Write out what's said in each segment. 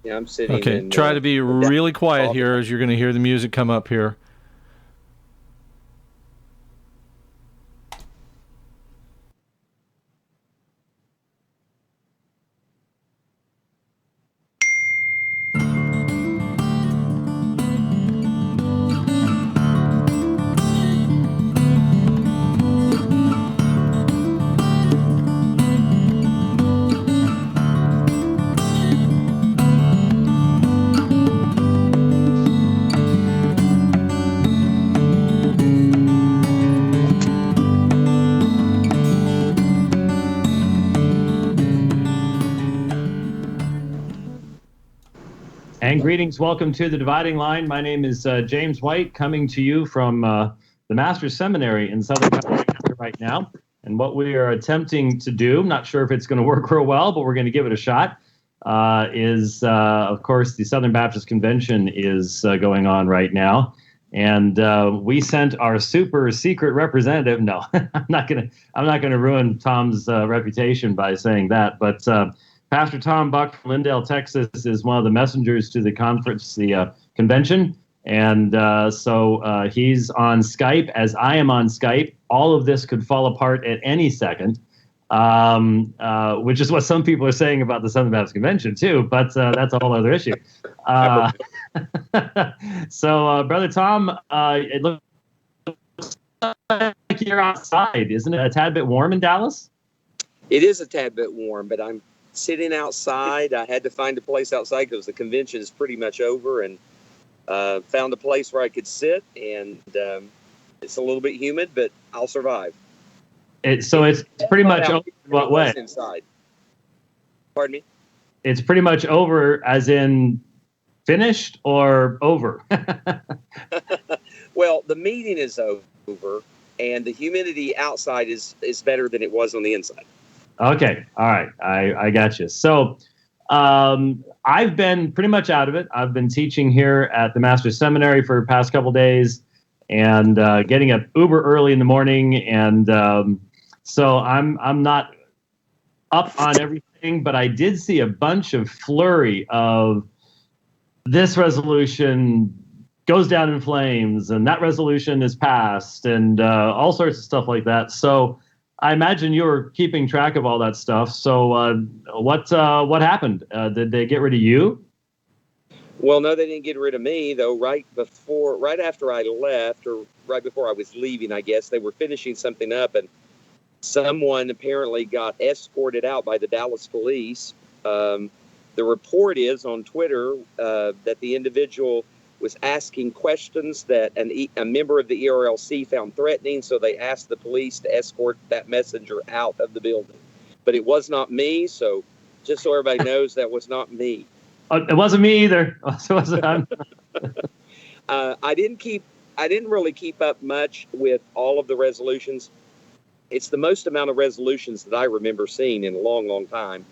Yeah, I'm sitting. Okay, in, try to be really quiet here as you're going to hear the music come up here. And greetings. Welcome to The Dividing Line. My name is James White, coming to you from the Master's Seminary in Southern California right now. And what we are attempting to do, I'm not sure if it's going to work real well, but we're going to give it a shot, is, of course, the Southern Baptist Convention is going on right now. And we sent our super secret representative. No, I'm not gonna ruin Tom's reputation by saying that, but Pastor Tom Buck from Lindale, Texas, is one of the messengers to the conference, the convention. And so he's on Skype, as I am on Skype. All of this could fall apart at any second, which is what some people are saying about the Southern Baptist Convention, too. But that's a whole other issue. So, Brother Tom, it looks like you're outside. Isn't it a tad bit warm in Dallas? It is a tad bit warm, but I'm sitting outside. I had to find a place outside because the convention is pretty much over, and found a place where I could sit, and it's a little bit humid, but I'll survive. It's pretty much over what way? Inside. Pardon me? It's pretty much over as in finished or over? Well, the meeting is over, and the humidity outside is better than it was on the inside. Okay. All right. I got you. So I've been pretty much out of it. I've been teaching here at the Master's Seminary for the past couple days, and getting up uber early in the morning. And so I'm not up on everything, but I did see a bunch of flurry of this resolution goes down in flames, and that resolution is passed, and all sorts of stuff like that. So I imagine you were keeping track of all that stuff. So what happened? Did they get rid of you? Well, no, they didn't get rid of me, though. Right after I left, or right before I was leaving, I guess, they were finishing something up, and someone apparently got escorted out by the Dallas police. The report is on Twitter that the individual was asking questions that a member of the ERLC found threatening, so they asked the police to escort that messenger out of the building. But it was not me, so just so everybody knows, that was not me. It wasn't me either. I didn't really keep up much with all of the resolutions. It's the most amount of resolutions that I remember seeing in a long, long time.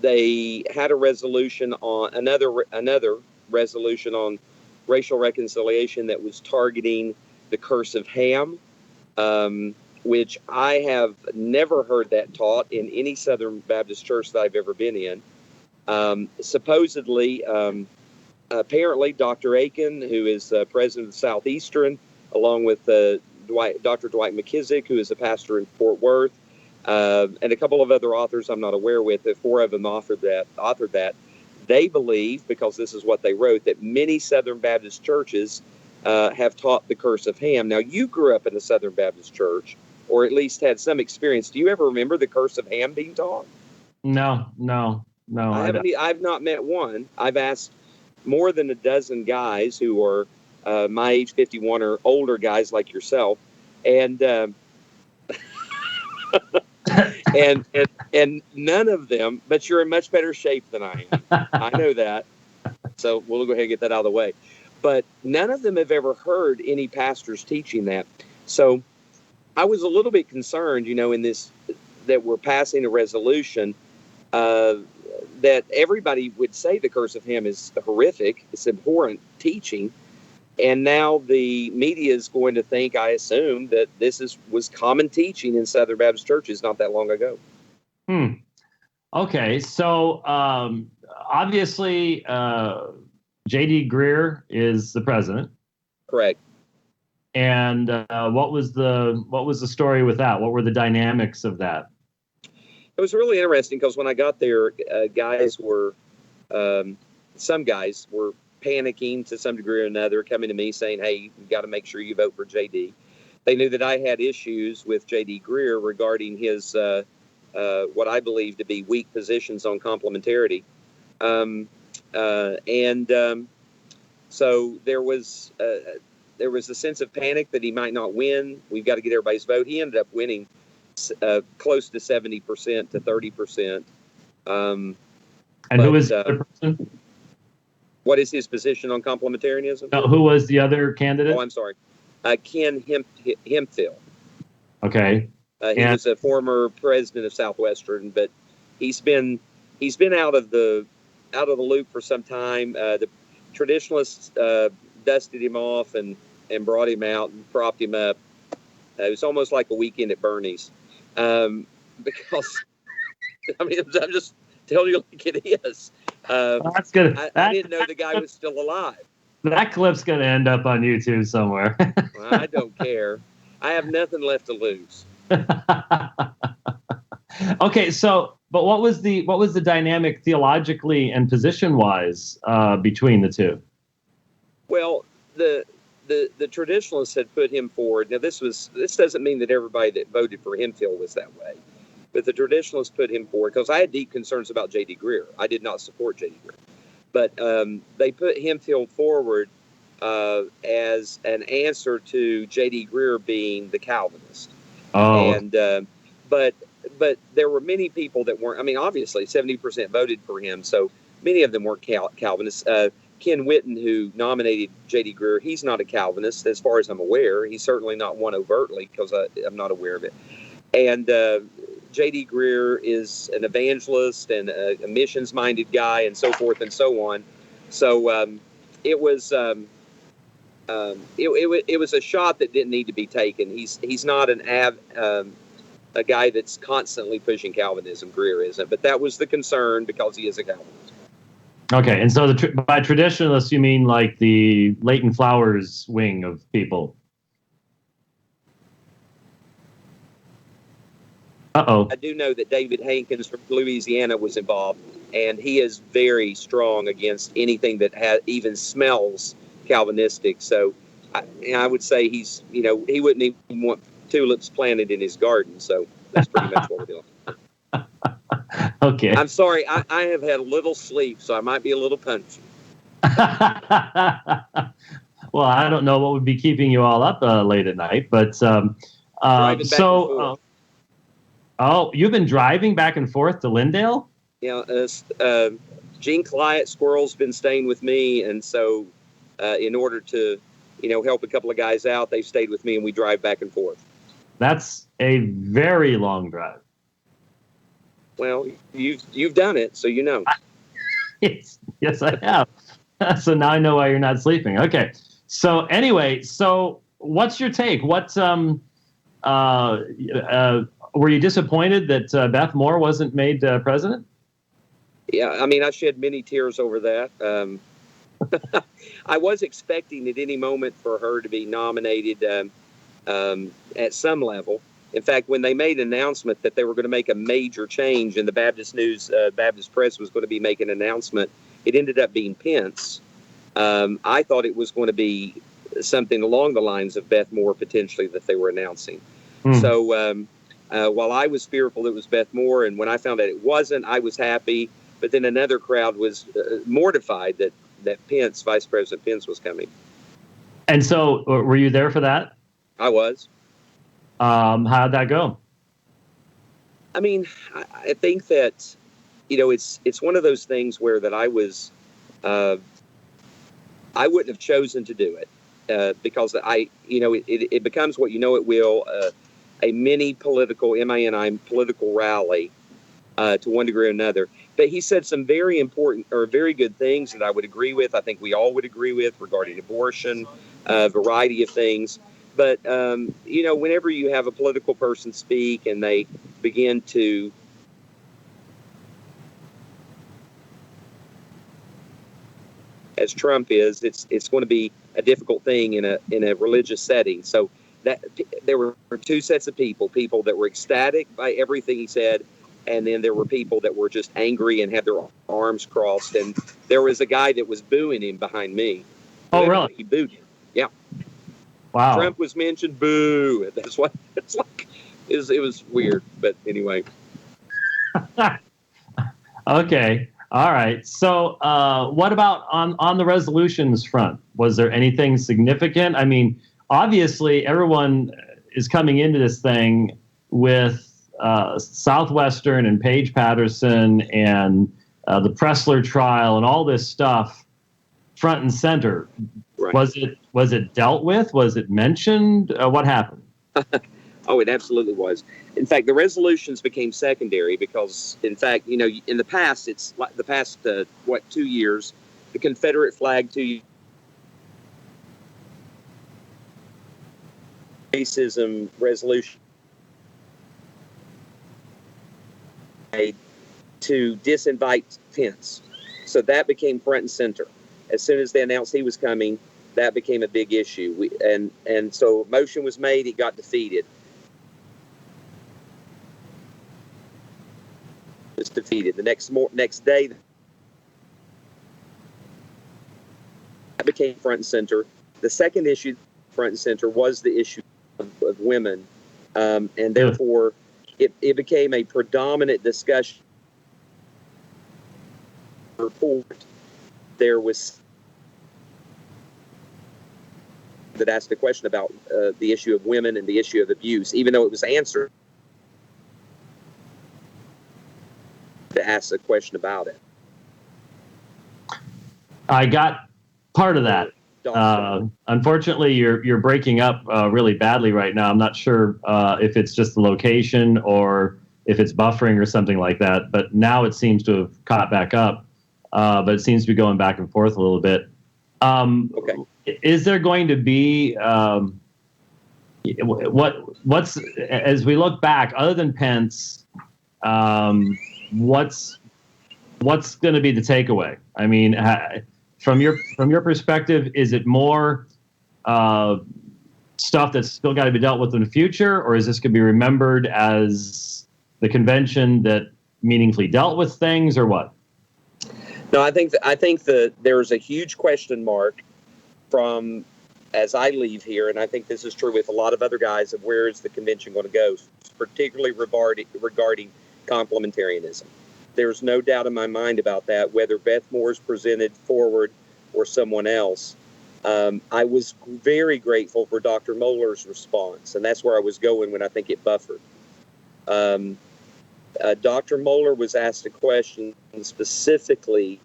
They had a resolution on another resolution on racial reconciliation that was targeting the curse of Ham, which I have never heard that taught in any Southern Baptist church that I've ever been in. Supposedly, apparently, Dr. Aiken, who is president of Southeastern, along with Dr. Dwight McKissick, who is a pastor in Fort Worth, and a couple of other authors I'm not aware with, the four of them authored that. They believe, because this is what they wrote, that many Southern Baptist churches have taught the curse of Ham. Now, you grew up in a Southern Baptist church, or at least had some experience. Do you ever remember the curse of Ham being taught? No. I've not met one. I've asked more than a dozen guys who are my age, 51, or older guys like yourself, and and none of them. But you're in much better shape than I am. I know that. So we'll go ahead and get that out of the way. But none of them have ever heard any pastors teaching that. So I was a little bit concerned, in this, that we're passing a resolution that everybody would say the curse of Ham is horrific. It's abhorrent teaching. And now the media is going to think, I assume, that this was common teaching in Southern Baptist churches not that long ago. Okay, so obviously JD Greear is the president, Correct. and what was the story with that? What were the dynamics of that? It was really interesting because when I got there, some guys were panicking to some degree or another, coming to me saying, "Hey, you've got to make sure you vote for JD." They knew that I had issues with JD Greear regarding his what I believe to be weak positions on complementarity, and so there was a sense of panic that he might not win. We've got to get everybody's vote. He ended up winning close to 70% to 30%. And who was the other person? What is his position on complementarianism? No, who was the other candidate? Oh, I'm sorry. Ken Hemphill. Okay. He was a former president of Southwestern, but he's been out of the loop for some time. The traditionalists dusted him off and brought him out and propped him up. It was almost like a weekend at Bernie's, because I mean, I'm just telling you like it is. That's good. I didn't know the guy was still alive. That clip's going to end up on YouTube somewhere. I don't care. I have nothing left to lose. Okay, so but what was the dynamic theologically and position wise between the two? Well, the traditionalists had put him forward. Now this doesn't mean that everybody that voted for Hemphill was that way, but the traditionalists put him forward because I had deep concerns about JD Greear. I did not support JD Greear, but they put Hemphill forward as an answer to JD Greear being the Calvinist. Oh, and but there were many people that weren't. I mean, obviously, 70% voted for him, so many of them weren't Calvinists. Ken Whitten, who nominated J.D. Greear, he's not a Calvinist, as far as I'm aware. He's certainly not one overtly, because I'm not aware of it. And J.D. Greear is an evangelist and a missions-minded guy, and so forth and so on. So it was a shot that didn't need to be taken. He's not a guy that's constantly pushing Calvinism. Greear isn't, but that was the concern because he is a Calvinist. Okay, and so by traditionalists, you mean like the Leighton Flowers wing of people? Uh-oh. I do know that David Hankins from Louisiana was involved, and he is very strong against anything that even smells Calvinistic. So I would say he wouldn't even want tulips planted in his garden. So that's pretty much what we're doing. Okay. I'm sorry. I have had little sleep, so I might be a little punchy. Well, I don't know what would be keeping you all up late at night, but driving back and forth. Oh, you've been driving back and forth to Lindale? Yeah. Gene Client Squirrel's been staying with me, and so in order to help a couple of guys out, they've stayed with me, and we drive back and forth. That's a very long drive. Well, you've done it, so you know. Yes, I have. So now I know why you're not sleeping. Okay. So anyway, what's your take? Were you disappointed that Beth Moore wasn't made president? Yeah, I mean, I shed many tears over that. I was expecting at any moment for her to be nominated at some level. In fact, when they made an announcement that they were going to make a major change in the Baptist News, Baptist Press was going to be making an announcement, it ended up being Pence. I thought it was going to be something along the lines of Beth Moore potentially that they were announcing. So while I was fearful it was Beth Moore, and when I found out it wasn't, I was happy. But then another crowd was mortified that Pence, Vice President Pence, was coming. And so were you there for that? I was. How'd that go? I mean, I think that, it's one of those things where that I wouldn't have chosen to do it because it becomes what it will, a mini political, political rally to one degree or another. But he said some very important or very good things that I would agree with. I think we all would agree with regarding abortion, a variety of things. But, whenever you have a political person speak and they begin to as Trump is, it's going to be a difficult thing in a religious setting. So that there were two sets of people that were ecstatic by everything he said, and then there were people that were just angry and had their arms crossed. And there was a guy that was booing him behind me. Oh, really? He booed him. Yeah. Wow. Trump was mentioned. Boo. That's what it's like. It was weird, but anyway. Okay. All right. So, what about on the resolutions front? Was there anything significant? I mean, obviously, everyone is coming into this thing with Southwestern and Paige Patterson and the Pressler trial and all this stuff front and center. Right. Was it dealt with? Was it mentioned? What happened? Oh, it absolutely was. In fact, the resolutions became secondary because, in fact, in the past, it's like the past, 2 years, the Confederate flag 2 years, racism resolution made to disinvite Pence. So that became front and center. As soon as they announced he was coming, that became a big issue. And so a motion was made, it got defeated. Was defeated. The next day, that became front and center. The second issue, front and center, was the issue of women, and therefore it became a predominant discussion. Report there was that asked a question about the issue of women and the issue of abuse, even though it was answered. To ask a question about it. I got part of that. Unfortunately, you're breaking up really badly right now. I'm not sure if it's just the location or if it's buffering or something like that. But now it seems to have caught back up. But it seems to be going back and forth a little bit. Okay. Is there going to be what's as we look back, other than Pence? What's going to be the takeaway? I mean, from your perspective, is it more stuff that's still got to be dealt with in the future, or is this going to be remembered as the convention that meaningfully dealt with things, or what? No, I think that there's a huge question mark from as I leave here, and I think this is true with a lot of other guys, of where is the convention going to go, particularly regarding complementarianism. There's no doubt in my mind about that, whether Beth Moore's presented forward or someone else. I was very grateful for Dr. Mohler's response, and that's where I was going when I think it buffered. Dr. Mohler was asked a question specifically,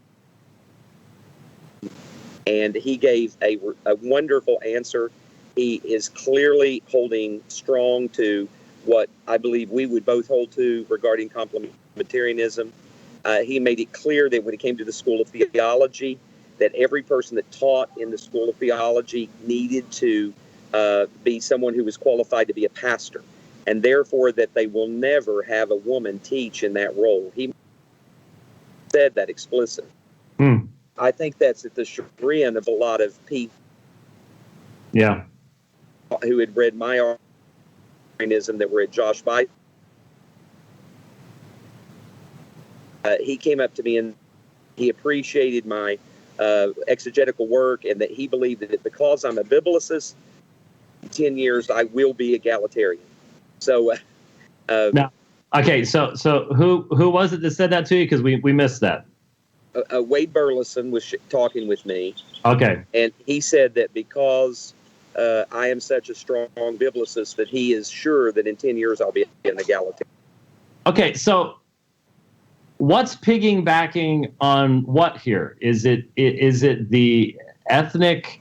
and he gave a wonderful answer. He is clearly holding strong to what I believe we would both hold to regarding complementarianism. He made it clear that when it came to the School of Theology, that every person that taught in the School of Theology needed to be someone who was qualified to be a pastor, and therefore that they will never have a woman teach in that role. He said that explicitly. I think that's at the chagrin of a lot of people who had read my organism that were at Josh Biden. He came up to me and he appreciated my exegetical work, and that he believed that because I'm a biblicist, in 10 years I will be egalitarian. So, now, okay. So who was it that said that to you? Because we missed that. Wade Burleson was talking with me. Okay. And he said that because I am such a strong biblicist, that he is sure that in 10 years I'll be an egalitarian. Okay, so what's piggybacking on what here? Is it the ethnic,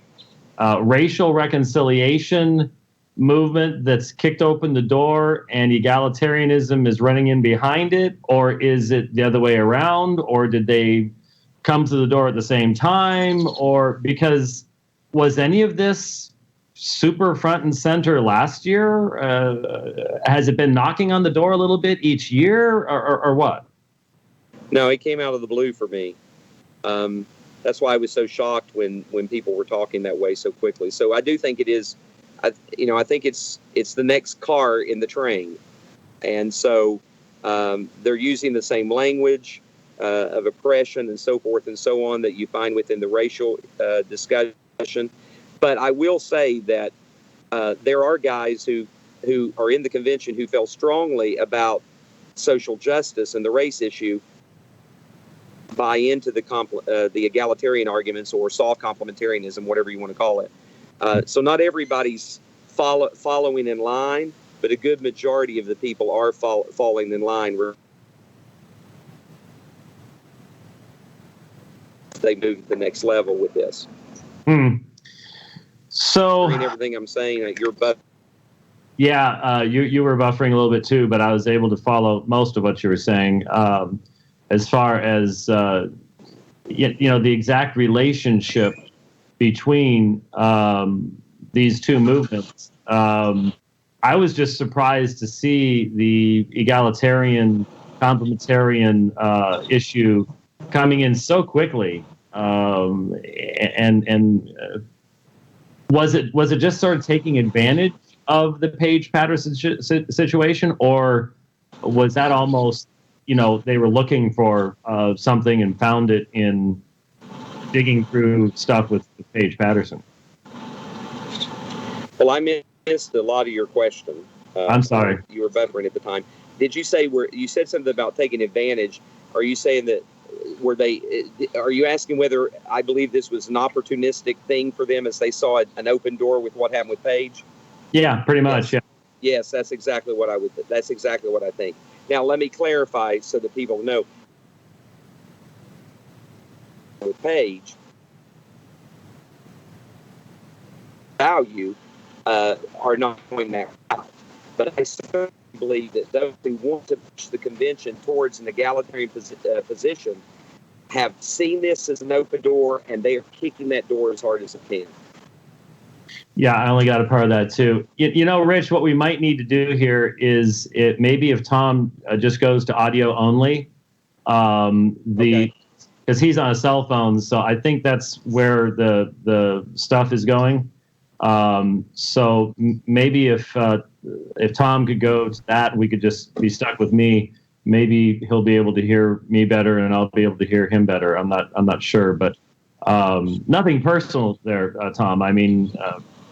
racial reconciliation movement that's kicked open the door and egalitarianism is running in behind it? Or is it the other way around? Or did they come to the door at the same time? Or because was any of this super front and center last year? Has it been knocking on the door a little bit each year, or what? No, it came out of the blue for me. That's why I was so shocked when people were talking that way so quickly. So I do think it is, I think it's the next car in the train. And so they're using the same language of oppression and so forth and so on that you find within the racial discussion. But I will say that there are guys who are in the convention who feel strongly about social justice and the race issue, buy into the egalitarian arguments or soft complementarianism, whatever you want to call it. So not everybody's following in line, but a good majority of the people are falling in line. They move to the next level with this. So everything I'm saying, you're buffering. Yeah, you were buffering a little bit too, but I was able to follow most of what you were saying. As far as the exact relationship between these two movements, I was just surprised to see the egalitarian complementarian issue coming in so quickly, and was it just sort of taking advantage of the Paige Patterson situation, or was that almost, they were looking for something and found it in digging through stuff with Paige Patterson? Well, I missed a lot of your question. I'm sorry. You were buffering at the time. Did you say you said something about taking advantage? Are you saying that are you asking whether I believe this was an opportunistic thing for them as they saw an open door with what happened with Paige? Yeah, pretty much. Yes. Yeah. Yes, that's exactly what I think. Now, let me clarify so that people know. With Paige, value are not going that route. But I certainly believe that those who want to push the convention towards an egalitarian position have seen this as an open door, and they are kicking that door as hard as they can. Yeah, I only got a part of that too. Rich, what we might need to do here is maybe if Tom just goes to audio only, because he's on a cell phone, so I think that's where the stuff is going. So maybe if Tom could go to that, we could just be stuck with me. Maybe he'll be able to hear me better, and I'll be able to hear him better. I'm not sure, but nothing personal there, Tom. I mean,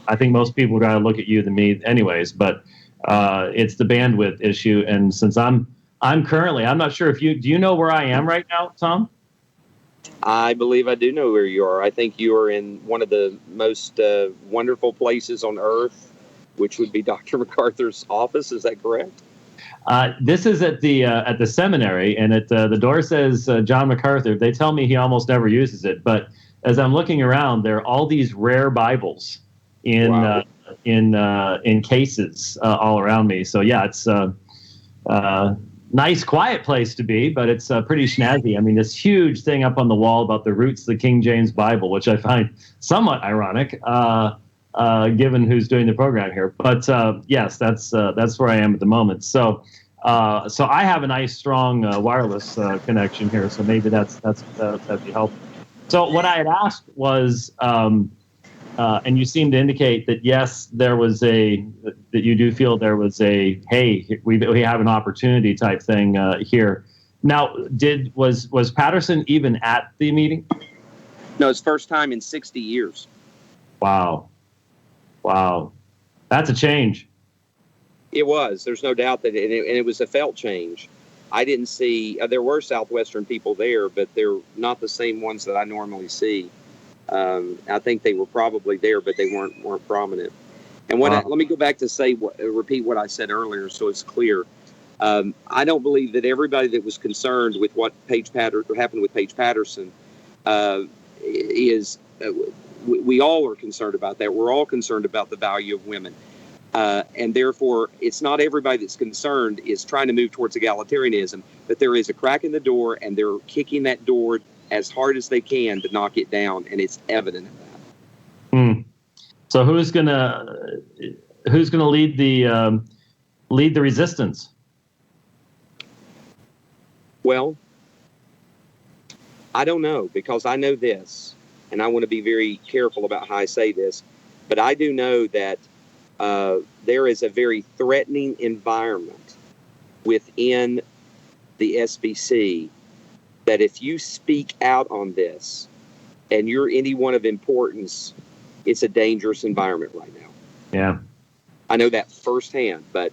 I think most people would rather look at you than me, anyways. But it's the bandwidth issue, and since I'm currently, I'm not sure if do you know where I am right now, Tom? I believe I do know where you are. I think you are in one of the most wonderful places on earth, which would be Dr. MacArthur's office. Is that correct? This is at the seminary, and the door says John MacArthur. They tell me he almost never uses it, but as I'm looking around, there are all these rare Bibles in cases all around me. So yeah, it's nice, quiet place to be, but it's pretty snazzy. I mean, this huge thing up on the wall about the roots of the King James Bible, which I find somewhat ironic, given who's doing the program here. But yes, that's where I am at the moment. So I have a nice, strong wireless connection here. So maybe that'd be helpful. So what I had asked was, and you seem to indicate that yes, that you do feel there was hey, we have an opportunity type thing here. Now, was Patterson even at the meeting? No, it's first time in 60 years. Wow, that's a change. It was. There's no doubt that, and it was a felt change. I didn't see. There were Southwestern people there, but they're not the same ones that I normally see. I think they were probably there, but they weren't prominent. And let me go back to repeat what I said earlier, so it's clear. I don't believe that everybody that was concerned with what happened with Paige Patterson is. We all are concerned about that. We're all concerned about the value of women. And therefore, it's not everybody that's concerned is trying to move towards egalitarianism, but there is a crack in the door, and they're kicking that door as hard as they can to knock it down, and it's evident of that. So who's gonna lead the resistance? Well, I don't know, because I know this, and I want to be very careful about how I say this, but I do know that there is a very threatening environment within the SBC that if you speak out on this and you're anyone of importance, it's a dangerous environment right now. Yeah. I know that firsthand, but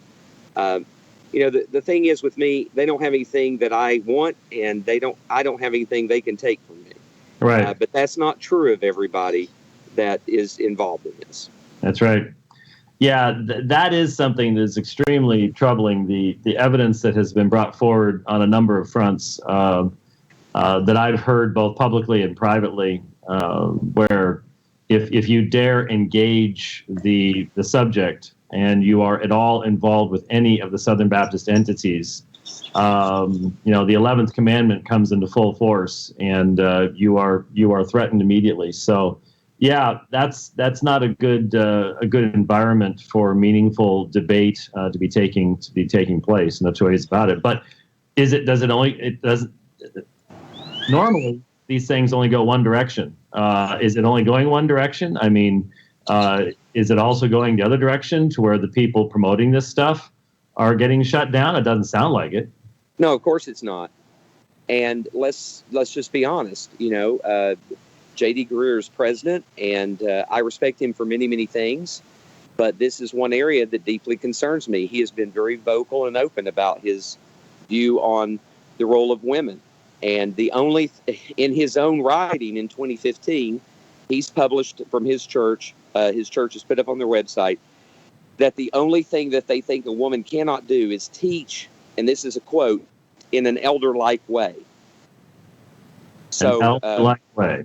the thing is with me, they don't have anything that I want, and I don't have anything they can take from me. Right. But that's not true of everybody that is involved in this. That's right. Yeah, that is something that's extremely troubling. The evidence that has been brought forward on a number of fronts that I've heard both publicly and privately, where if you dare engage the subject and you are at all involved with any of the Southern Baptist entities, the 11th commandment comes into full force, and you are threatened immediately. So, yeah, that's not a good environment for meaningful debate to be taking place. No two ways about it. But normally these things only go one direction. Is it only going one direction? I mean, is it also going the other direction to where the people promoting this stuff are getting shut down? It doesn't sound like it. No, of course it's not. And let's just be honest. JD Greear is president, and I respect him for many, many things. But this is one area that deeply concerns me. He has been very vocal and open about his view on the role of women. And in his own writing in 2015, he's published from his church has put up on their website, that the only thing that they think a woman cannot do is teach, and this is a quote, in an elder-like way. So, an elder-like way.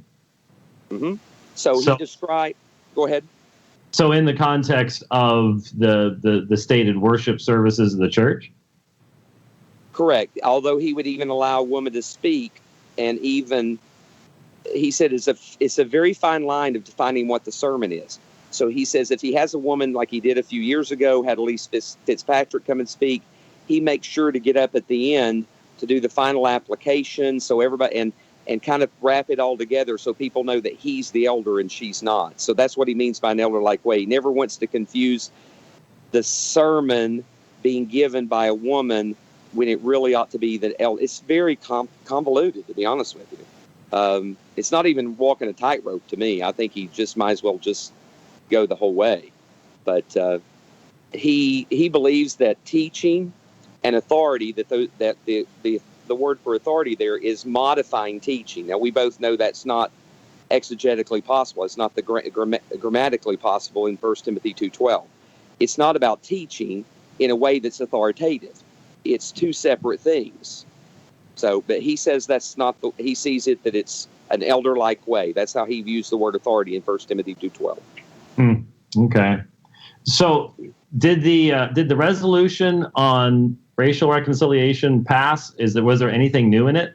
Mm-hmm. So he described. Go ahead. So, in the context of the stated worship services of the church. Correct. Although he would even allow a woman to speak, and even he said it's a very fine line of defining what the sermon is. So he says if he has a woman like he did a few years ago, had Elise Fitzpatrick come and speak, he makes sure to get up at the end to do the final application, so everybody and kind of wrap it all together so people know that he's the elder and she's not. So that's what he means by an elder-like way. He never wants to confuse the sermon being given by a woman when it really ought to be the elder. It's very convoluted, to be honest with you. It's not even walking a tightrope to me. I think he just might as well just go the whole way. But he believes that teaching and authority, that the word for authority there is modifying teaching. Now, we both know that's not exegetically possible. It's not grammatically possible in 1 Timothy 2:12. It's not about teaching in a way that's authoritative. It's two separate things. So, but he says that's not. He sees it that it's an elder-like way. That's how he views the word authority in 1 Timothy 2:12. Okay. So, did the resolution on racial reconciliation pass? Was there anything new in it?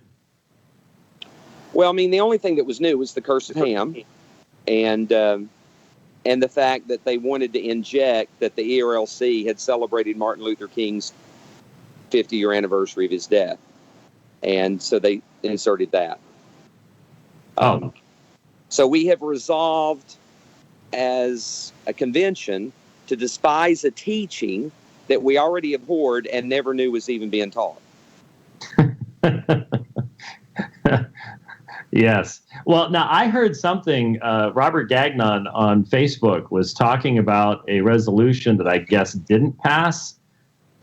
Well, I mean, the only thing that was new was the curse of Ham, and the fact that they wanted to inject that the ERLC had celebrated Martin Luther King's 50-year anniversary of his death, and so they inserted that. So we have resolved as a convention to despise a teaching that we already abhorred and never knew was even being taught. Yes. Well, now I heard something, Robert Gagnon on Facebook was talking about a resolution that I guess didn't pass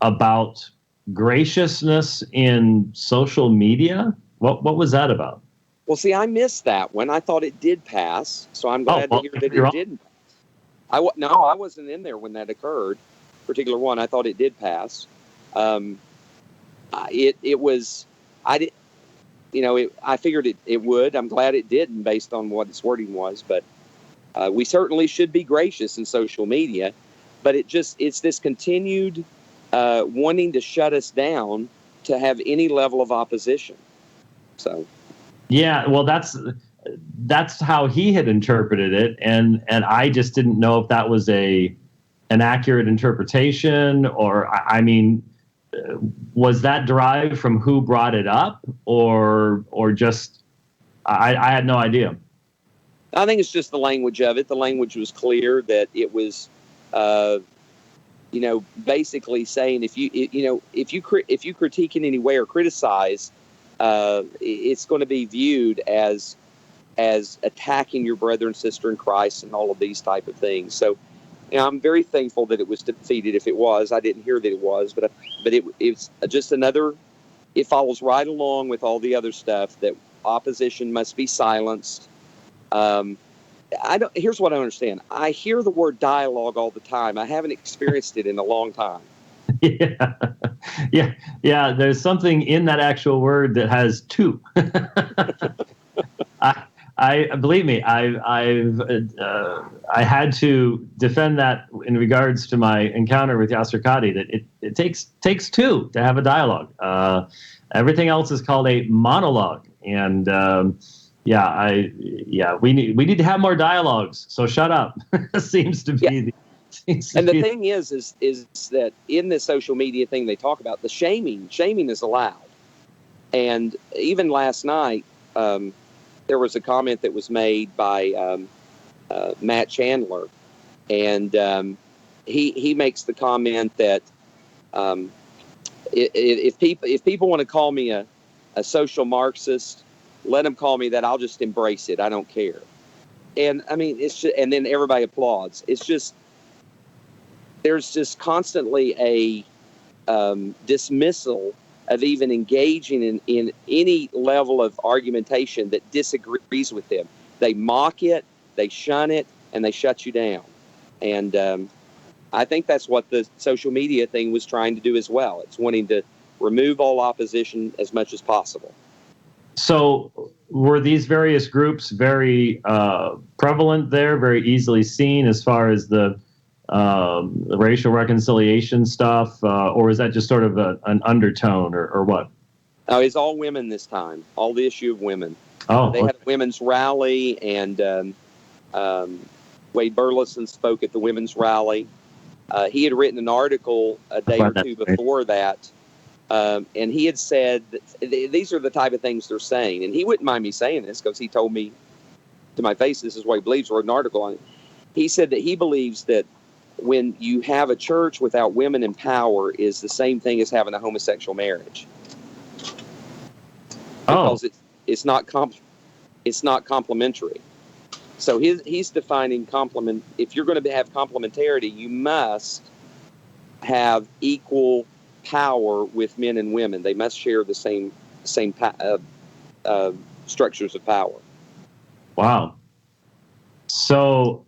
about graciousness in social media. What was that about? Well, see, I missed that one. I thought it did pass, so I'm glad to hear that it didn't. I wasn't in there when that occurred. Particular one, I thought it did pass. It was, I did, I figured it would. I'm glad it didn't, based on what its wording was. But we certainly should be gracious in social media. But it's this continued wanting to shut us down to have any level of opposition. So. Yeah, well, that's how he had interpreted it, and I just didn't know if that was an accurate interpretation, or I mean, was that derived from who brought it up, or just I had no idea. I think it's just the language of it. The language was clear that it was, basically saying if you critique in any way or criticize, it's going to be viewed as attacking your brother and sister in Christ and all of these type of things. So, I'm very thankful that it was defeated. If it was, I didn't hear that it was, but it's just another. It follows right along with all the other stuff that opposition must be silenced. Here's what I understand. I hear the word dialogue all the time. I haven't experienced it in a long time. Yeah. There's something in that actual word that has two. I believe me. I had to defend that in regards to my encounter with Yasser Qadi. That it takes two to have a dialogue. Everything else is called a monologue, and we need to have more dialogues. So shut up. Seems to be. The thing is that in this social media thing they talk about, the shaming is allowed, and even last night. There was a comment that was made by Matt Chandler, and he makes the comment that if people want to call me a social Marxist, let them call me that. I'll just embrace it. I don't care. And I mean, it's just, and then everybody applauds. It's just there's just constantly a dismissal of even engaging in any level of argumentation that disagrees with them. They mock it, they shun it, and they shut you down. And I think that's what the social media thing was trying to do as well. It's wanting to remove all opposition as much as possible. So were these various groups very prevalent there, very easily seen as far as the racial reconciliation stuff, or is that just sort of an undertone, or what? Oh, it's all women this time. All the issue of women. Oh, they had a women's rally, and Wade Burleson spoke at the women's rally. He had written an article a day or two before that, and he had said that these are the type of things they're saying, and he wouldn't mind me saying this because he told me to my face this is what he believes. Wrote an article on it. He said that he believes that when you have a church without women in power is the same thing as having a homosexual marriage. Because it's not complementary. So he's defining complement. If you're going to have complementarity, you must have equal power with men and women. They must share the same structures of power. Wow. So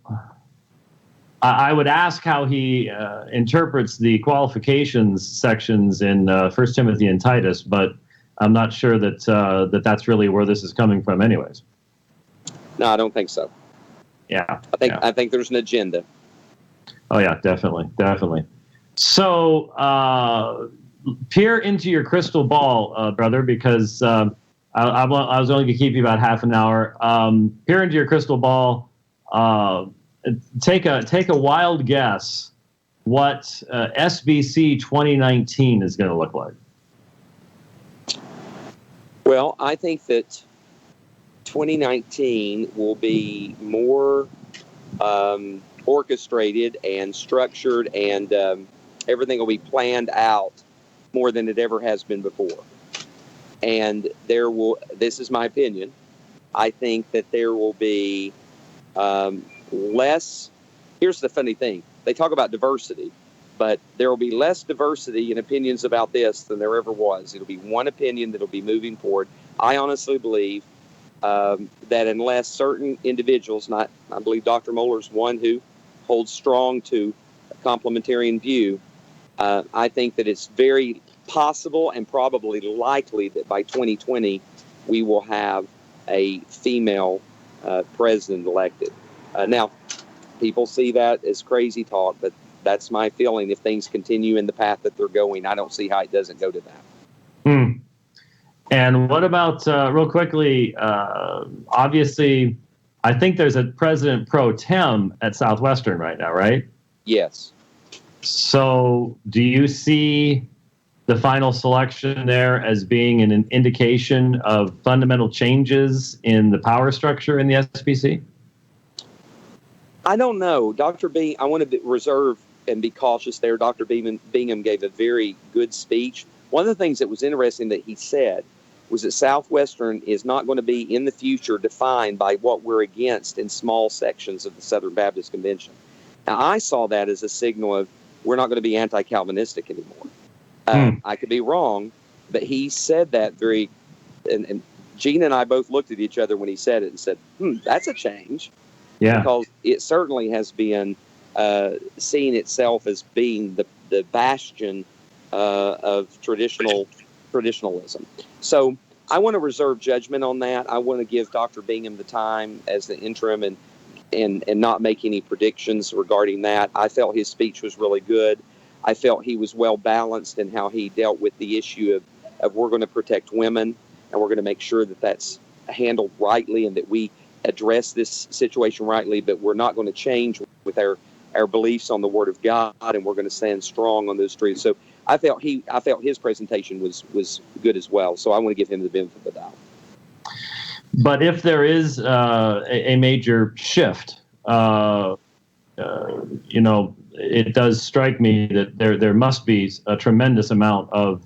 I would ask how he interprets the qualifications sections in 1 Timothy and Titus, but I'm not sure that that's really where this is coming from anyways. No, I don't think so. Yeah. I think there's an agenda. Oh, yeah, definitely. So peer into your crystal ball, brother, because I was only going to keep you about half an hour. Peer into your crystal ball. Take a wild guess what SBC 2019 is going to look like. Well, I think that 2019 will be more orchestrated and structured, and everything will be planned out more than it ever has been before. And this is my opinion, I think that there will be less. Here's the funny thing. They talk about diversity, but there will be less diversity in opinions about this than there ever was. It'll be one opinion that'll be moving forward. I honestly believe that unless certain individuals, I believe Dr. Mohler's one who holds strong to a complementarian view, I think that it's very possible and probably likely that by 2020 we will have a female president elected. Now, people see that as crazy talk, but that's my feeling. If things continue in the path that they're going, I don't see how it doesn't go to that. And what about, real quickly, obviously, I think there's a president pro tem at Southwestern right now, right? Yes. So do you see the final selection there as being an indication of fundamental changes in the power structure in the SBC? I don't know. I want to reserve and be cautious there. Dr. Bingham gave a very good speech. One of the things that was interesting that he said was that Southwestern is not going to be in the future defined by what we're against in small sections of the Southern Baptist Convention. Now, I saw that as a signal of we're not going to be anti-Calvinistic anymore. I could be wrong, but he said that and Gene and I both looked at each other when he said it and said, that's a change. Yeah. Because it certainly has been seen itself as being the bastion of traditionalism. So I want to reserve judgment on that. I want to give Dr. Bingham the time as the interim and not make any predictions regarding that. I felt his speech was really good. I felt he was well balanced in how he dealt with the issue of we're going to protect women and we're going to make sure that that's handled rightly and that we address this situation rightly, but we're not going to change with our beliefs on the Word of God, and we're going to stand strong on those truths. So I felt his presentation was good as well. So I want to give him the benefit of the doubt. But if there is a major shift, it does strike me that there must be a tremendous amount of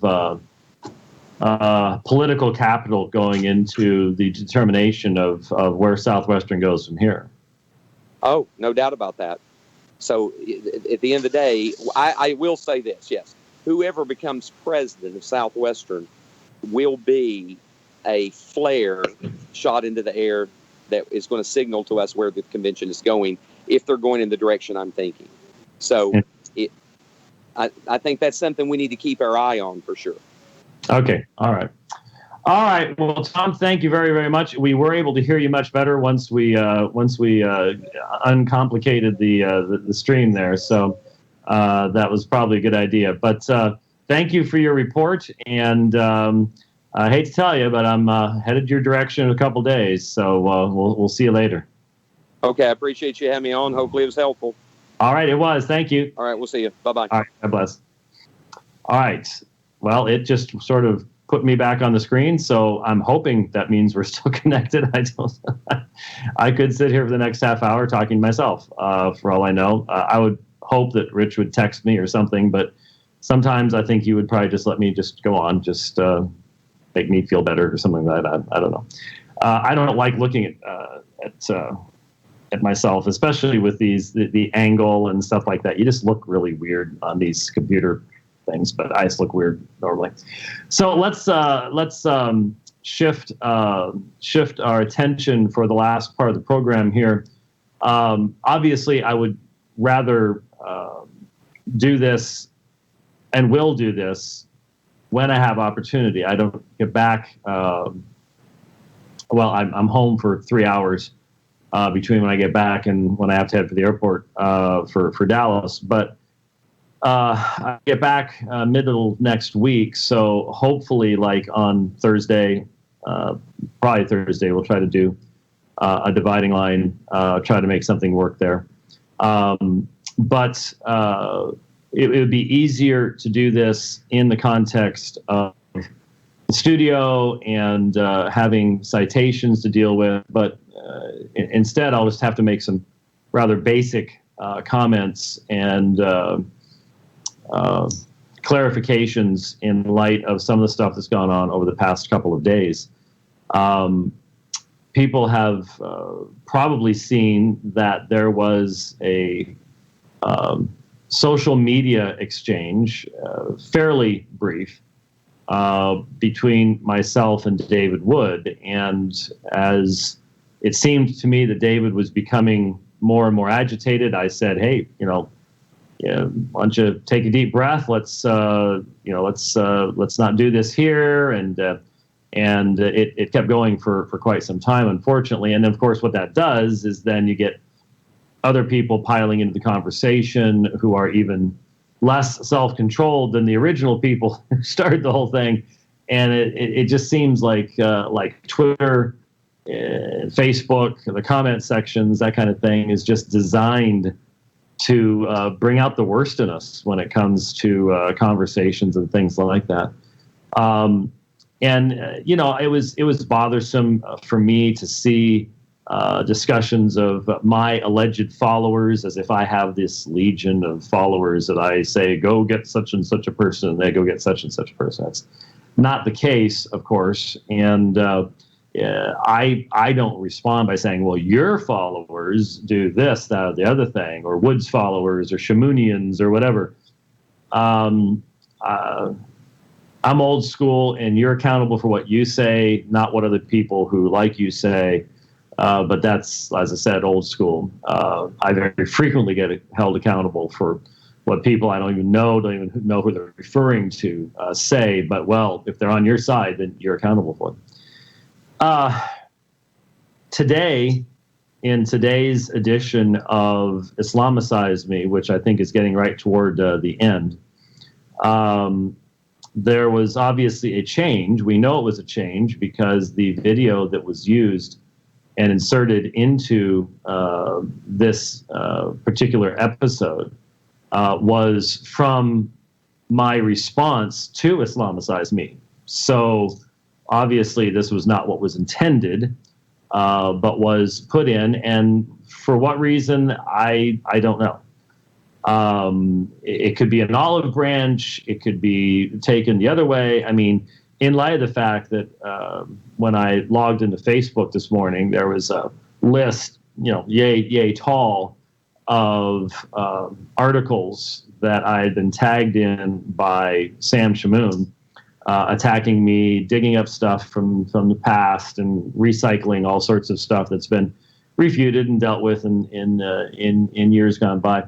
political capital going into the determination of where Southwestern goes from here. Oh, no doubt about that. So at the end of the day, I will say this, yes. Whoever becomes president of Southwestern will be a flare shot into the air that is going to signal to us where the convention is going, if they're going in the direction I'm thinking. So I think that's something we need to keep our eye on for sure. Okay. All right. Well, Tom, thank you very, very much. We were able to hear you much better once we uncomplicated the stream there. So that was probably a good idea. But thank you for your report. And I hate to tell you, but I'm headed your direction in a couple days. So we'll see you later. Okay. I appreciate you having me on. Hopefully it was helpful. All right. It was. Thank you. All right. We'll see you. Bye-bye. All right. God bless. All right. Well, it just sort of put me back on the screen, so I'm hoping that means we're still connected. I could sit here for the next half hour talking to myself, for all I know. I would hope that Rich would text me or something, but sometimes I think he would probably just let me just go on, just make me feel better or something like that. I don't know. I don't like looking at myself, especially with the angle and stuff like that. You just look really weird on these computer things, but I just look weird normally. So let's shift our attention for the last part of the program here. Obviously, I would rather do this and will do this when I have opportunity. I don't get back. I'm home for 3 hours between when I get back and when I have to head for the airport for Dallas, but I get back middle next week, so hopefully, like on Thursday, probably Thursday, we'll try to do a dividing line, try to make something work there. But it would be easier to do this in the context of the studio and having citations to deal with, but instead I'll just have to make some rather basic comments and clarifications in light of some of the stuff that's gone on over the past couple of days. People have probably seen that there was a social media exchange, fairly brief, between myself and David Wood. And as it seemed to me that David was becoming more and more agitated, I said, hey, why don't you take a deep breath? Let's not do this here. And it kept going for quite some time, unfortunately. And of course, what that does is then you get other people piling into the conversation who are even less self-controlled than the original people who started the whole thing. And it just seems like Twitter, Facebook, the comment sections, that kind of thing is just designed to bring out the worst in us when it comes to conversations and things like that. It was bothersome for me to see discussions of my alleged followers, as if I have this legion of followers that I say, go get such and such a person, and they go get such and such a person. That's not the case, of course. And I don't respond by saying, well, your followers do this, that, or the other thing, or Wood's followers, or Shamunians, or whatever. I'm old school, and you're accountable for what you say, not what other people who like you say. But that's, as I said, old school. I very frequently get held accountable for what people I don't even know who they're referring to say. But, well, if they're on your side, then you're accountable for them. Today, in today's edition of Islamicize Me, which I think is getting right toward the end, there was obviously a change. We know it was a change because the video that was used and inserted into this particular episode was from my response to Islamicize Me. So obviously this was not what was intended, but was put in. And for what reason, I don't know. It could be an olive branch. It could be taken the other way. I mean, in light of the fact that when I logged into Facebook this morning, there was a list, yay tall, of articles that I had been tagged in by Sam Shamoon, attacking me, digging up stuff from the past, and recycling all sorts of stuff that's been refuted and dealt with in years gone by.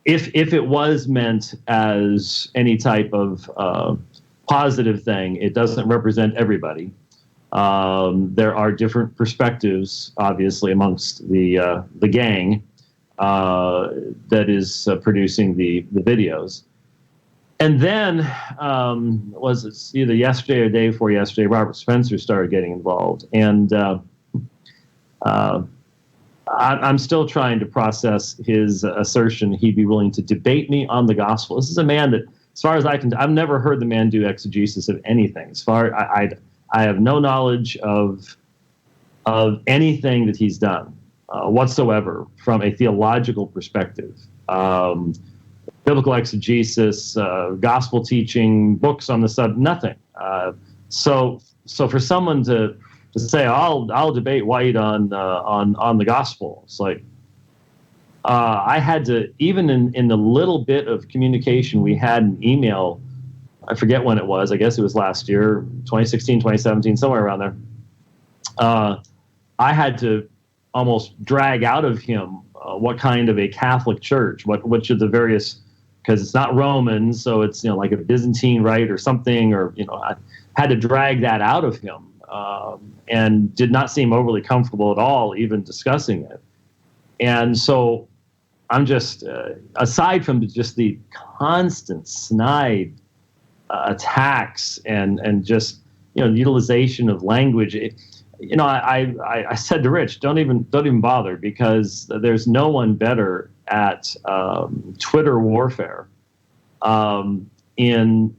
If it was meant as any type of positive thing, it doesn't represent everybody. There are different perspectives, obviously, amongst the gang that is producing the videos. And then, was it either yesterday or the day before yesterday, Robert Spencer started getting involved. And I'm still trying to process his assertion he'd be willing to debate me on the gospel. This is a man that, as far as I can, I've never heard the man do exegesis of anything. As far I have no knowledge of anything that he's done whatsoever from a theological perspective. Biblical exegesis, gospel teaching, books on the subject, nothing. So for someone to say I'll debate White on the gospel, it's like I had to, even in the little bit of communication we had in email, I forget when it was, I guess it was last year, 2016, 2017, somewhere around there. I had to almost drag out of him what kind of a Catholic church, which of the various, because it's not Roman, so it's like a Byzantine rite or something, or I had to drag that out of him. And did not seem overly comfortable at all, even discussing it. And so I'm just, aside from just the constant snide attacks and just, utilization of language, I said to Rich, don't even bother, because there's no one better at Twitter warfare in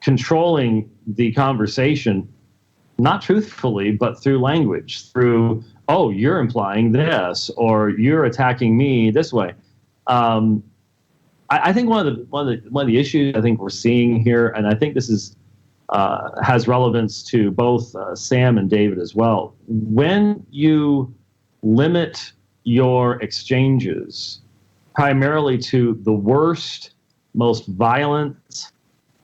controlling the conversation, not truthfully, but through language, through, oh, you're implying this, or you're attacking me this way. I think one of the issues I think we're seeing here, and I think this is has relevance to both Sam and David as well. When you limit your exchanges primarily to the worst, most violent,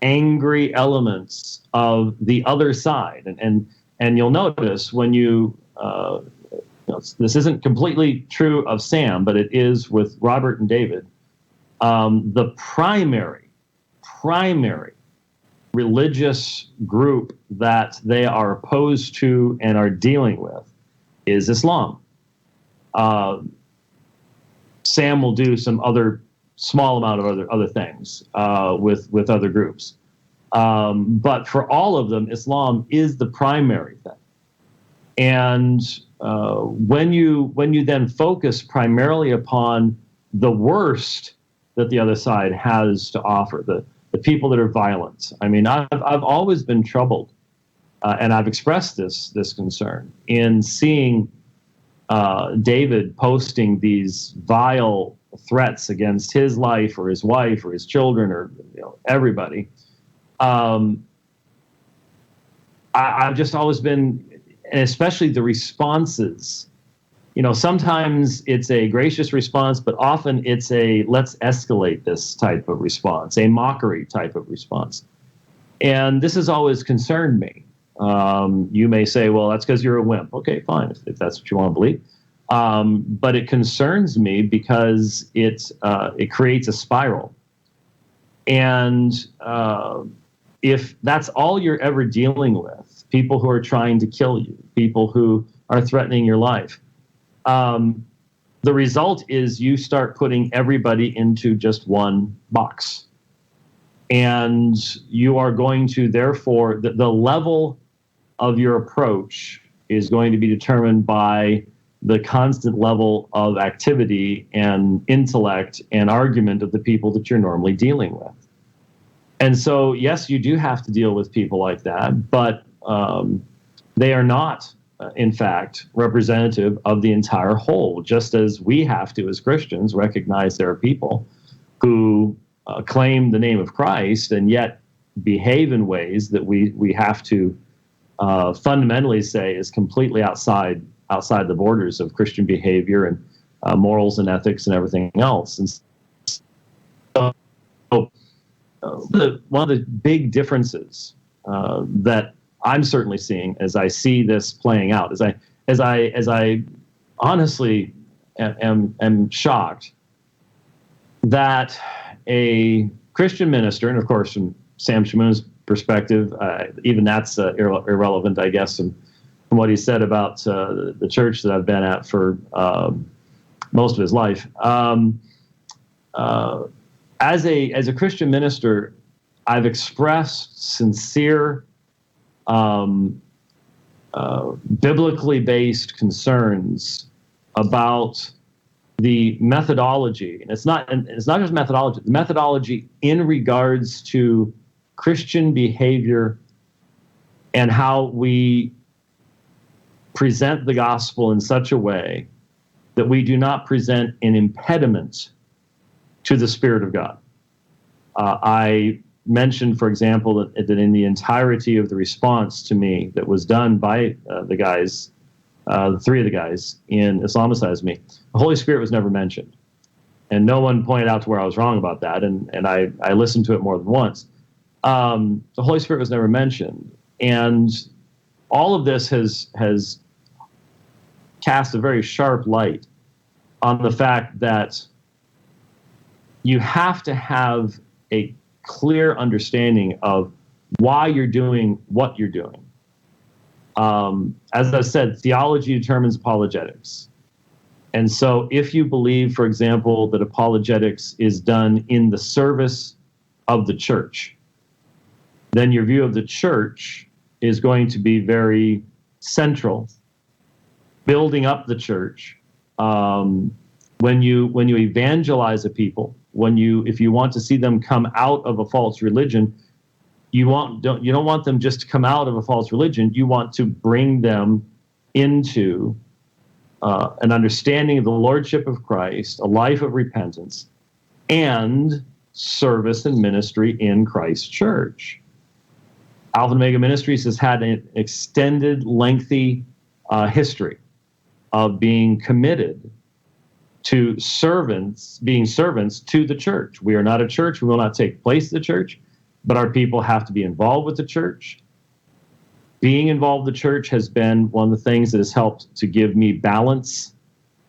angry elements of the other side, and you'll notice when you this isn't completely true of Sam, but it is with Robert and David. The primary religious group that they are opposed to and are dealing with is Islam. Sam will do some other small amount of other things with other groups. But for all of them, Islam is the primary thing. And when you then focus primarily upon the worst that the other side has to offer, the people that are violent. I mean, I've always been troubled, and I've expressed this concern in seeing David posting these vile threats against his life or his wife or his children or everybody. I've just always been, and especially the responses. Sometimes it's a gracious response, but often it's a let's escalate this type of response, a mockery type of response. And this has always concerned me. You may say, well, that's because you're a wimp. Okay, fine, if that's what you want to believe. But it concerns me because it creates a spiral. And if that's all you're ever dealing with, people who are trying to kill you, people who are threatening your life, the result is you start putting everybody into just one box. And you are going to, therefore, the level of your approach is going to be determined by the constant level of activity and intellect and argument of the people that you're normally dealing with. And so, yes, you do have to deal with people like that, but they are not, in fact, representative of the entire whole, just as we have to, as Christians, recognize there are people who claim the name of Christ and yet behave in ways that we have to fundamentally say is completely outside the borders of Christian behavior and morals and ethics and everything else. And so one of the big differences that I'm certainly seeing as I see this playing out, as I honestly am shocked that a Christian minister, and of course from Sam Shamoon's perspective, even that's irrelevant, I guess, from what he said about the church that I've been at for most of his life. As a Christian minister, I've expressed sincere, biblically based concerns about the methodology, and it's not just methodology. The methodology in regards to Christian behavior and how we present the gospel in such a way that we do not present an impediment to the Spirit of God. I mentioned, for example, that in the entirety of the response to me that was done by the guys, the three of the guys in Islamicize Me, the Holy Spirit was never mentioned. And no one pointed out to where I was wrong about that, and I listened to it more than once. The Holy Spirit was never mentioned. And all of this has cast a very sharp light on the fact that you have to have a clear understanding of why you're doing what you're doing. As I said, theology determines apologetics. And so if you believe, for example, that apologetics is done in the service of the church, then your view of the church is going to be very central, building up the church. When you evangelize a people, if you want to see them come out of a false religion, you don't want them just to come out of a false religion. You want to bring them into an understanding of the lordship of Christ, a life of repentance, and service and ministry in Christ's church. Alpha and Omega Ministries has had an extended, lengthy history of being committed to being servants to the church. We are not a church. We will not take place in the church, but our people have to be involved with the church. Being involved with the church has been one of the things that has helped to give me balance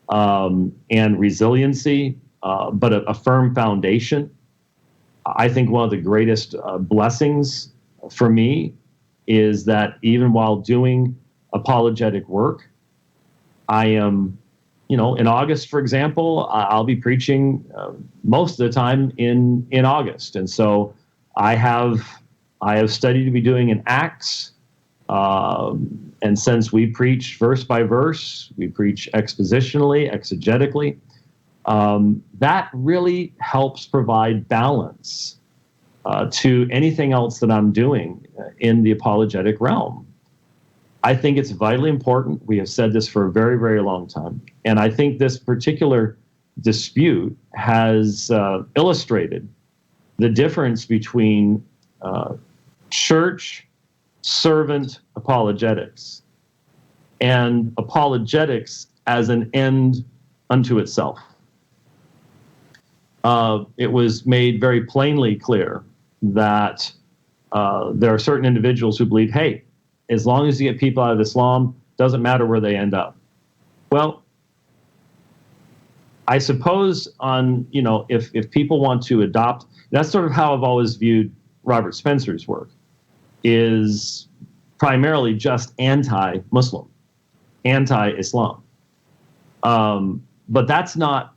and resiliency, but a firm foundation. I think one of the greatest blessings for me is that even while doing apologetic work, I am, in August, for example, I'll be preaching most of the time in August. And so I have studied to be doing in Acts And since we preach verse by verse, we preach expositionally, exegetically, that really helps provide balance to anything else that I'm doing in the apologetic realm. I think it's vitally important. We have said this for a very, very long time. And I think this particular dispute has illustrated the difference between church servant apologetics and apologetics as an end unto itself. It was made very plainly clear that there are certain individuals who believe, hey, as long as you get people out of Islam, doesn't matter where they end up. Well, I suppose if people want to adopt, that's sort of how I've always viewed Robert Spencer's work, is primarily just anti-Muslim, anti-Islam. But that's not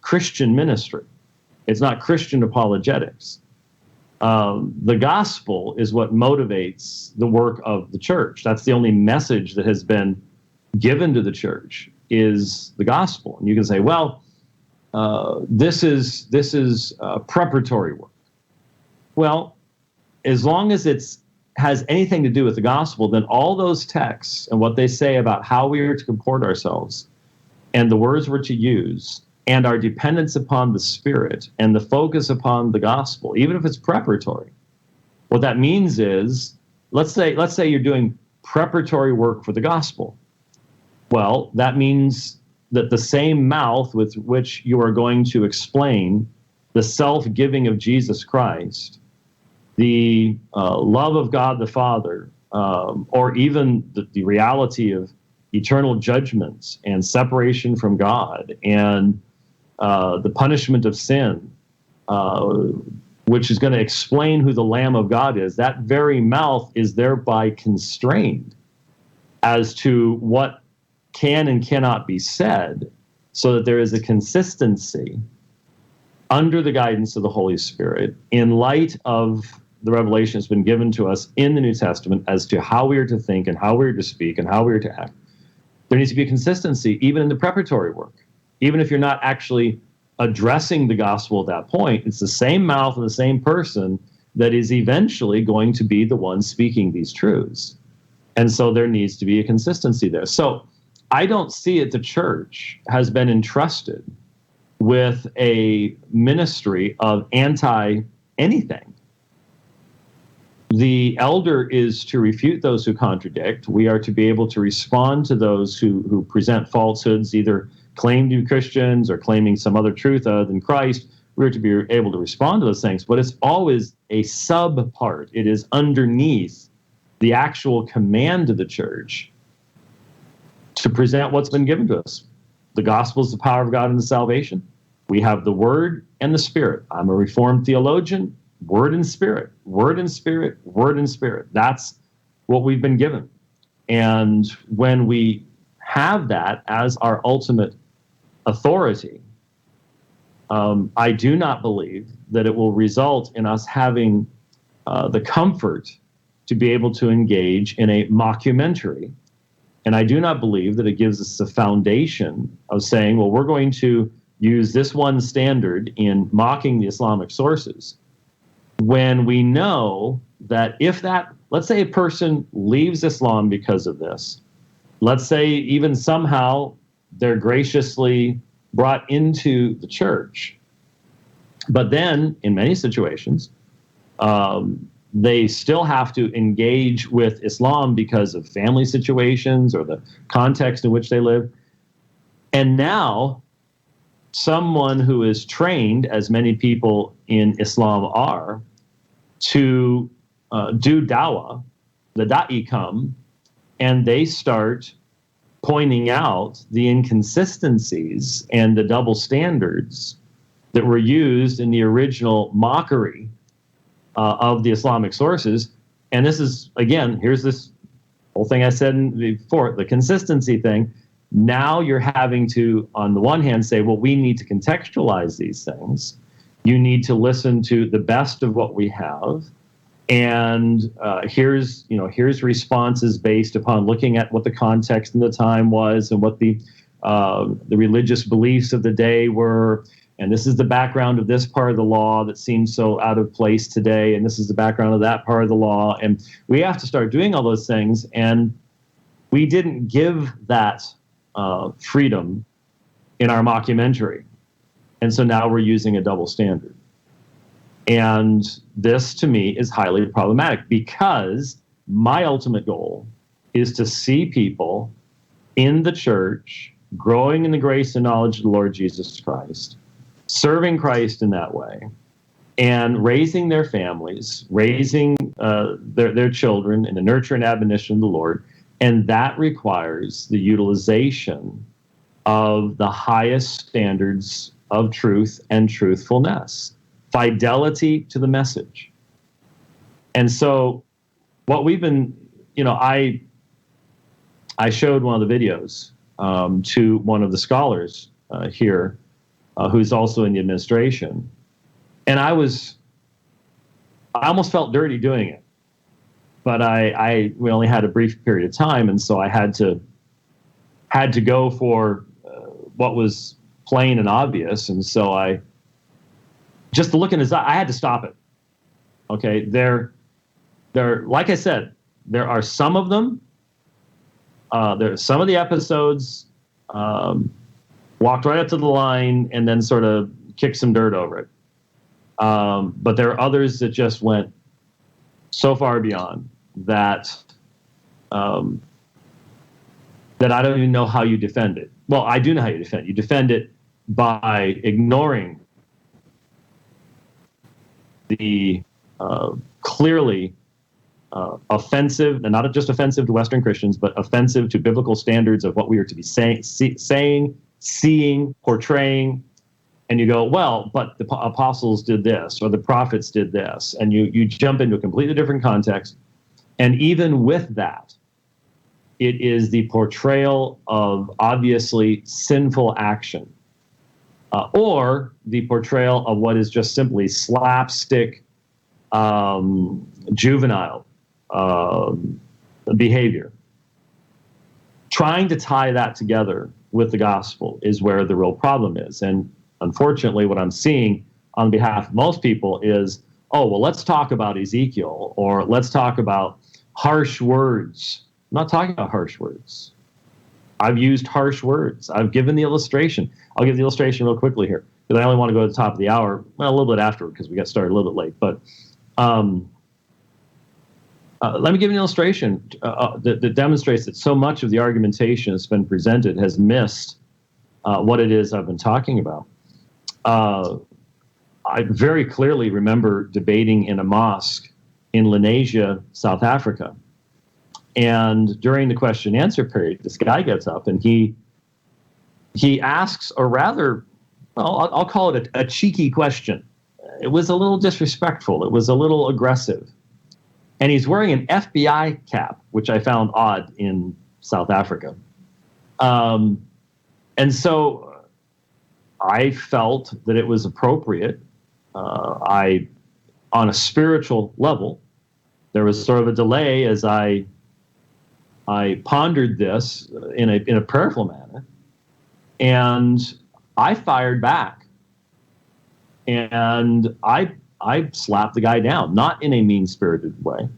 Christian ministry. It's not Christian apologetics. The gospel is what motivates the work of the church. That's the only message that has been given to the church, is the gospel. And you can say, well, this is preparatory work. Well, as long as it has anything to do with the gospel, then all those texts and what they say about how we are to comport ourselves and the words we're to use and our dependence upon the Spirit and the focus upon the gospel, even if it's preparatory, what that means is, let's say you're doing preparatory work for the gospel. Well, that means that the same mouth with which you are going to explain the self-giving of Jesus Christ, the love of God the Father, or even the reality of eternal judgments and separation from God and the punishment of sin, which is going to explain who the Lamb of God is, that very mouth is thereby constrained as to what can and cannot be said, so that there is a consistency under the guidance of the Holy Spirit in light of the revelation that's been given to us in the New Testament as to how we are to think and how we are to speak and how we are to act. There needs to be a consistency even in the preparatory work. Even if you're not actually addressing the gospel at that point, it's the same mouth and the same person that is eventually going to be the one speaking these truths. And so there needs to be a consistency there. So I don't see it, the church has been entrusted with a ministry of anti-anything. The elder is to refute those who contradict. We are to be able to respond to those who present falsehoods, either claim to be Christians or claiming some other truth other than Christ. We're to be able to respond to those things, but it's always a sub part. It is underneath the actual command of the church to present what's been given to us. The gospel is the power of God unto salvation. We have the word and the spirit. I'm a Reformed theologian. Word and spirit, word and spirit, word and spirit. That's what we've been given. And when we have that as our ultimate authority, I do not believe that it will result in us having the comfort to be able to engage in a mockumentary. And I do not believe that it gives us the foundation of saying, well, we're going to use this one standard in mocking the Islamic sources, when we know that if that, let's say a person leaves Islam because of this, let's say even somehow they're graciously brought into the church, but then in many situations, they still have to engage with Islam because of family situations or the context in which they live. And now someone who is trained, as many people in Islam are, to do dawah, the da'i come, and they start pointing out the inconsistencies and the double standards that were used in the original mockery of the Islamic sources. And this is, again, here's this whole thing I said before, the consistency thing. Now you're having to, on the one hand, say, well, we need to contextualize these things. You need to listen to the best of what we have. And here's responses based upon looking at what the context in the time was and what the religious beliefs of the day were. And this is the background of this part of the law that seems so out of place today. And this is the background of that part of the law. And we have to start doing all those things. And we didn't give that freedom in our mockumentary. And so now we're using a double standard. And this, to me, is highly problematic because my ultimate goal is to see people in the church growing in the grace and knowledge of the Lord Jesus Christ, serving Christ in that way, and raising their families, raising their children in the nurture and admonition of the Lord. And that requires the utilization of the highest standards of truth and truthfulness, fidelity to the message. And so what we've been, I showed one of the videos to one of the scholars here, who's also in the administration. And I almost felt dirty doing it, but we only had a brief period of time. And so I had to go for what was plain and obvious. And so just to look in his eye, I had to stop it. Okay. Like I said, there are some of them, there are some of the episodes, walked right up to the line and then sort of kicked some dirt over it. But there are others that just went so far beyond that that I don't even know how you defend it. Well, I do know how you defend it. You defend it by ignoring the clearly offensive, and not just offensive to Western Christians, but offensive to biblical standards of what we are to be saying, seeing, portraying. And you go, well, but the apostles did this, or the prophets did this, and you jump into a completely different context. And even with that, it is the portrayal of obviously sinful action, or the portrayal of what is just simply slapstick, juvenile behavior. Trying to tie that together with the gospel is where the real problem is. And unfortunately, what I'm seeing on behalf of most people is, oh, well, let's talk about Ezekiel, or let's talk about harsh words. I'm not talking about harsh words. I've used harsh words. I've given the illustration. I'll give the illustration real quickly here, because I only want to go to the top of the hour, well, a little bit afterward, because we got started a little bit late. But let me give an illustration that demonstrates that so much of the argumentation that's been presented has missed what it is I've been talking about. I very clearly remember debating in a mosque in Lenasia, South Africa. And during the question and answer period, this guy gets up and he asks, or rather, I'll call it a cheeky question. It was a little disrespectful. It was a little aggressive. And he's wearing an FBI cap, which I found odd in South Africa. And so I felt that it was appropriate. On a spiritual level, there was sort of a delay as I pondered this in a prayerful manner, and I fired back, and I slapped the guy down, not in a mean-spirited way,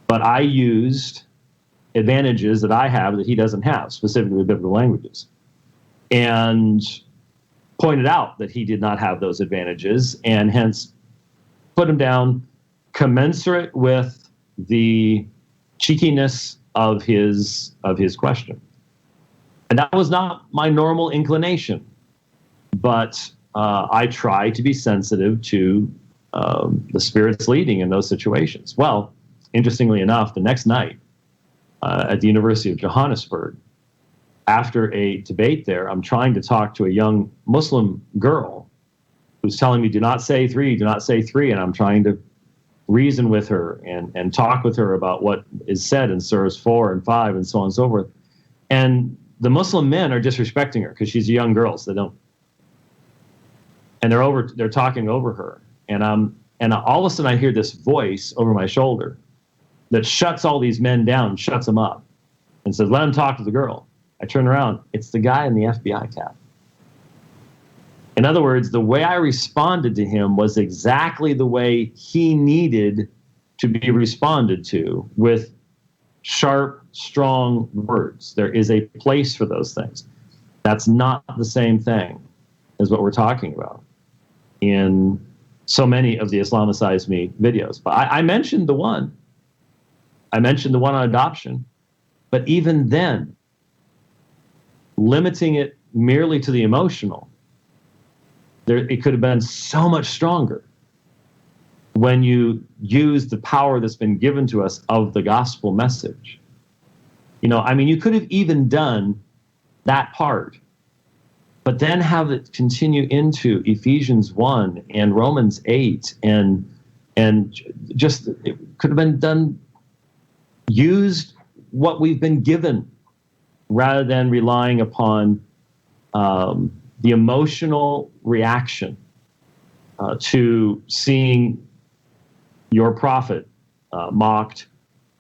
but I used advantages that I have that he doesn't have, specifically biblical languages, and pointed out that he did not have those advantages, and hence put him down commensurate with the cheekiness of his question. And that was not my normal inclination, but I try to be sensitive to the Spirit's leading in those situations. Well, interestingly enough, the next night at the University of Johannesburg, after a debate there, I'm trying to talk to a young Muslim girl who's telling me, do not say three, and I'm trying to reason with her and talk with her about what is said in surahs 4 and 5 and so on and so forth. And the Muslim men are disrespecting her because she's a young girl, so they don't. And they're talking over her. And And all of a sudden I hear this voice over my shoulder that shuts all these men down, shuts them up, and says, let him talk to the girl. I turn around. It's the guy in the FBI cap. In other words, the way I responded to him was exactly the way he needed to be responded to, with sharp, strong words. There is a place for those things. That's not the same thing as what we're talking about in so many of the Islamicize Me videos. But I mentioned the one. I mentioned the one on adoption. But even then, limiting it merely to the emotional, it could have been so much stronger when you use the power that's been given to us of the gospel message. You could have even done that part, but then have it continue into Ephesians 1 and Romans 8, and just, it could have been done, used what we've been given, rather than relying upon the emotional reaction to seeing your prophet mocked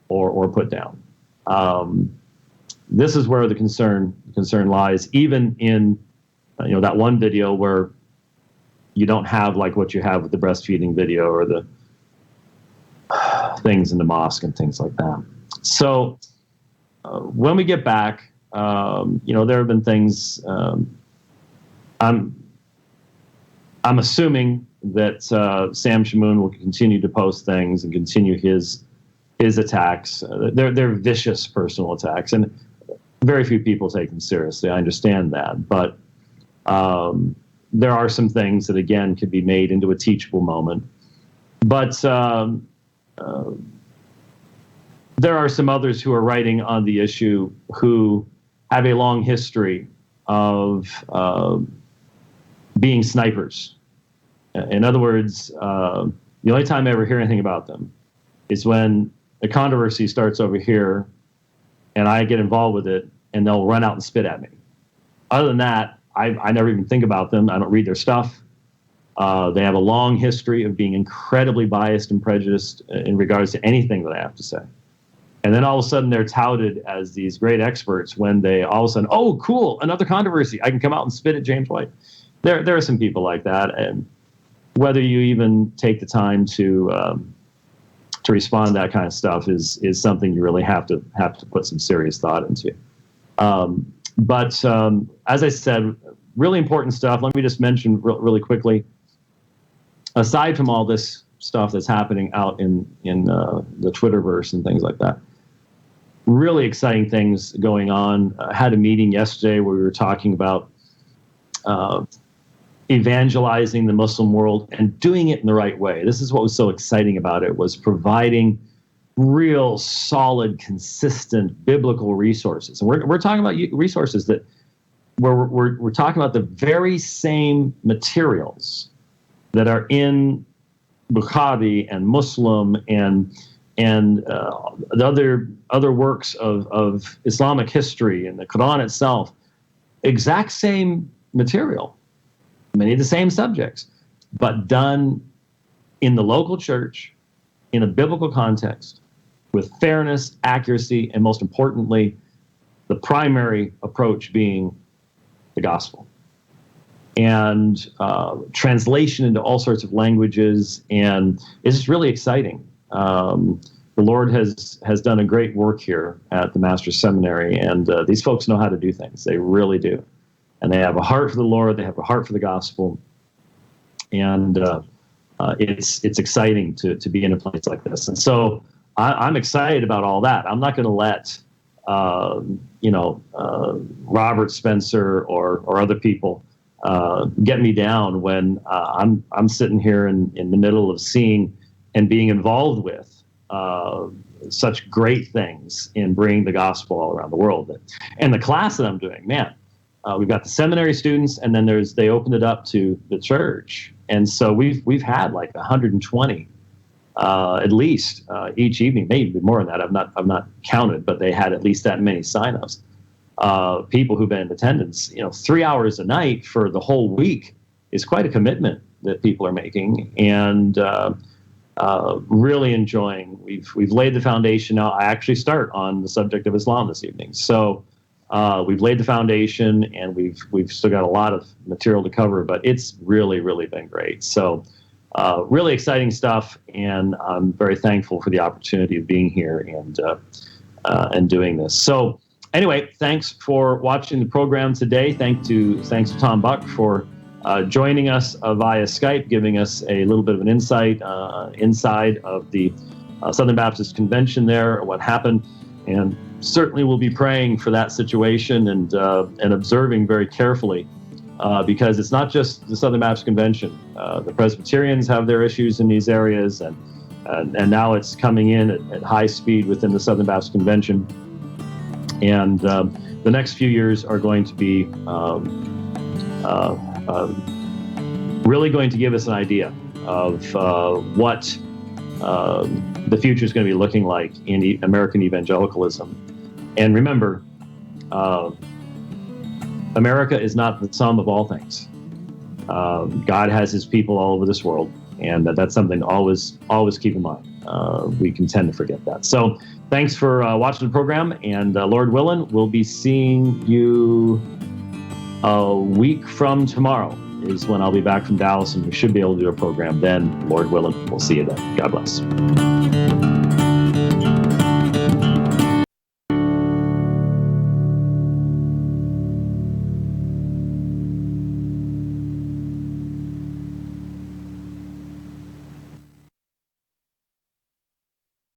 or put down. This is where the concern lies, even in that one video where you don't have like what you have with the breastfeeding video or the things in the mosque and things like that. So when we get back, there have been things. I'm assuming that Sam Shamoun will continue to post things and continue his attacks. They're vicious personal attacks, and very few people take them seriously. I understand that, but there are some things that, again, could be made into a teachable moment. But there are some others who are writing on the issue who have a long history of being snipers. In other words, the only time I ever hear anything about them is when the controversy starts over here and I get involved with it, and they'll run out and spit at me. Other than that, I never even think about them. I don't read their stuff. They have a long history of being incredibly biased and prejudiced in regards to anything that I have to say. And then all of a sudden they're touted as these great experts when they all of a sudden, oh, cool, another controversy. I can come out and spit at James White. There are some people like that. And whether you even take the time to respond to that kind of stuff is something you really have to put some serious thought into. But as I said, really important stuff. Let me just mention really quickly, aside from all this stuff that's happening out in the Twitterverse and things like that, really exciting things going on. I had a meeting yesterday where we were talking about evangelizing the Muslim world and doing it in the right way. This is what was so exciting about it, was providing real solid, consistent biblical resources. And we're talking about resources that we're talking about the very same materials that are in Bukhari and Muslim and the other works of Islamic history and the Quran itself. Exact same material, many of the same subjects, but done in the local church in a biblical context with fairness, accuracy, and most importantly, the primary approach being the gospel. And translation into all sorts of languages, and it's just really exciting. The Lord has done a great work here at the Master's Seminary, and these folks know how to do things. They really do. And they have a heart for the Lord. They have a heart for the gospel. And it's exciting to be in a place like this. And so I'm excited about all that. I'm not going to let Robert Spencer or other people get me down when I'm sitting here in the middle of seeing and being involved with such great things in bringing the gospel all around the world. And the class that I'm doing, man, we've got the seminary students, and then they opened it up to the church. And so we've had like 120 at least each evening, maybe more than that. I've not counted, but they had at least that many signups. People who've been in attendance, 3 hours a night for the whole week is quite a commitment that people are making. And really enjoying. We've laid the foundation now. I actually start on the subject of Islam this evening. So we've laid the foundation, and we've still got a lot of material to cover, but it's really, really been great. So really exciting stuff, and I'm very thankful for the opportunity of being here and doing this. So anyway, thanks for watching the program today. Thanks to Tom Buck for joining us via Skype, giving us a little bit of an insight inside of the Southern Baptist Convention there, what happened, and certainly we'll be praying for that situation and observing very carefully, because it's not just the Southern Baptist Convention. The Presbyterians have their issues in these areas, and now it's coming in at high speed within the Southern Baptist Convention. And the next few years are going to be really going to give us an idea of what the future is going to be looking like in American evangelicalism. And remember, America is not the sum of all things. God has his people all over this world, and that's something to always keep in mind. We can tend to forget that. So thanks for watching the program, and Lord willing, we'll be seeing you a week from tomorrow is when I'll be back from Dallas, and we should be able to do a program then. Lord willing, we'll see you then. God bless.